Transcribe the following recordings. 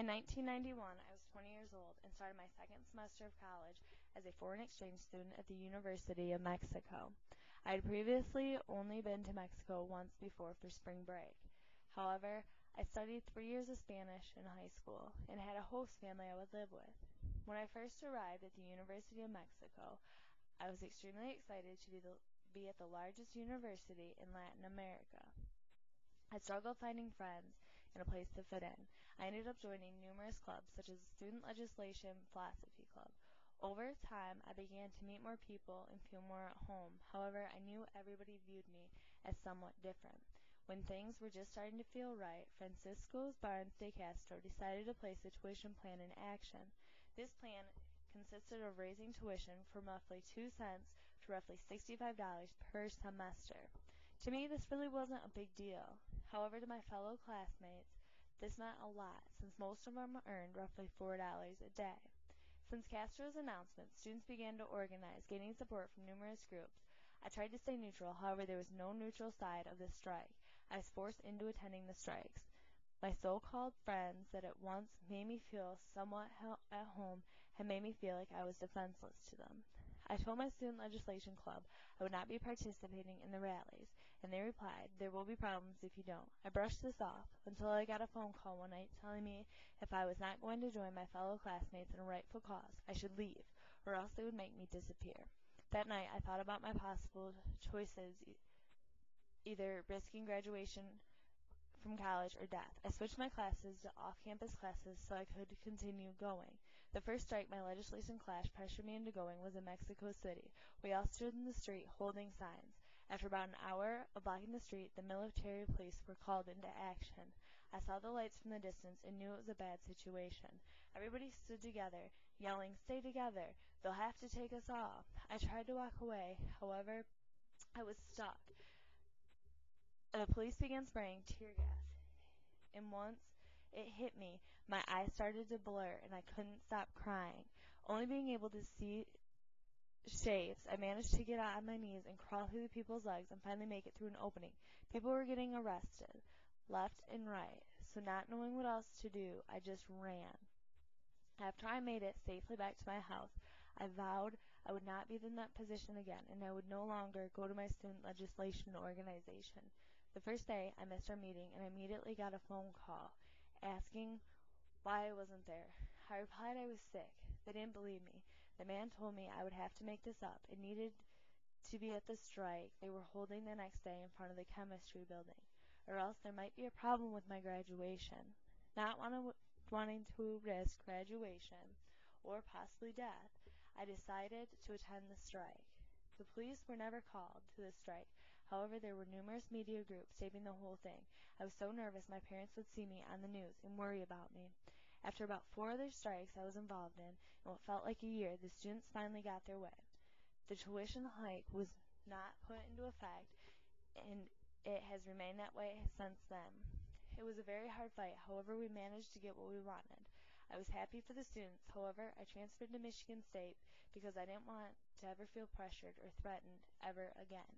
In 1991, I was 20 years old and started my second semester of college as a foreign exchange student at the University of Mexico. I had previously only been to Mexico once before for spring break. However, I studied 3 years of Spanish in high school and had a host family I would live with. When I first arrived at the University of Mexico, I was extremely excited to be at the largest university in Latin America. I struggled finding friends and a place to fit in. I ended up joining numerous clubs, such as the Student Legislation Philosophy Club. Over time, I began to meet more people and feel more at home. However, I knew everybody viewed me as somewhat different. When things were just starting to feel right, Francisco Barnes de Castro decided to place a tuition plan in action. This plan consisted of raising tuition from roughly 2 cents to roughly $65 per semester. To me, this really wasn't a big deal. However, to my fellow classmates, this meant a lot, since most of them earned roughly $4 a day. Since Castro's announcement, students began to organize, gaining support from numerous groups. I tried to stay neutral, however, there was no neutral side of this strike. I was forced into attending the strikes. My so-called friends that at once made me feel somewhat at home had made me feel like I was defenseless to them. I told my student legislation club I would not be participating in the rallies, and they replied, "There will be problems if you don't." I brushed this off until I got a phone call one night telling me if I was not going to join my fellow classmates in a rightful cause, I should leave, or else they would make me disappear. That night I thought about my possible choices, either risking graduation from college or death. I switched my classes to off-campus classes so I could continue going. The first strike my legislation class pressured me into going was in Mexico City. We all stood in the street holding signs. After about an hour of blocking the street, the military police were called into action. I saw the lights from the distance and knew it was a bad situation. Everybody stood together, yelling, "Stay together! They'll have to take us off." I tried to walk away. However, I was stuck. The police began spraying tear gas, and once it hit me, my eyes started to blur, and I couldn't stop crying. Only being able to see shapes, I managed to get out on my knees and crawl through the people's legs and finally make it through an opening. People were getting arrested, left and right, so not knowing what else to do, I just ran. After I made it safely back to my house, I vowed I would not be in that position again, and I would no longer go to my student legislation organization. The first day, I missed our meeting, and I immediately got a phone call asking why I wasn't there. I replied I was sick. They didn't believe me. The man told me I would have to make this up. It needed to be at the strike they were holding the next day in front of the chemistry building, or else there might be a problem with my graduation. Not wanting to risk graduation or possibly death, I decided to attend the strike. The police were never called to the strike. However, there were numerous media groups taping the whole thing. I was so nervous my parents would see me on the news and worry about me. After about 4 other strikes I was involved in what felt like a year, the students finally got their way. The tuition hike was not put into effect, and it has remained that way since then. It was a very hard fight. However, we managed to get what we wanted. I was happy for the students. However, I transferred to Michigan State because I didn't want to ever feel pressured or threatened ever again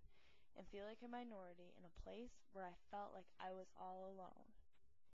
and feel like a minority in a place where I felt like I was all alone.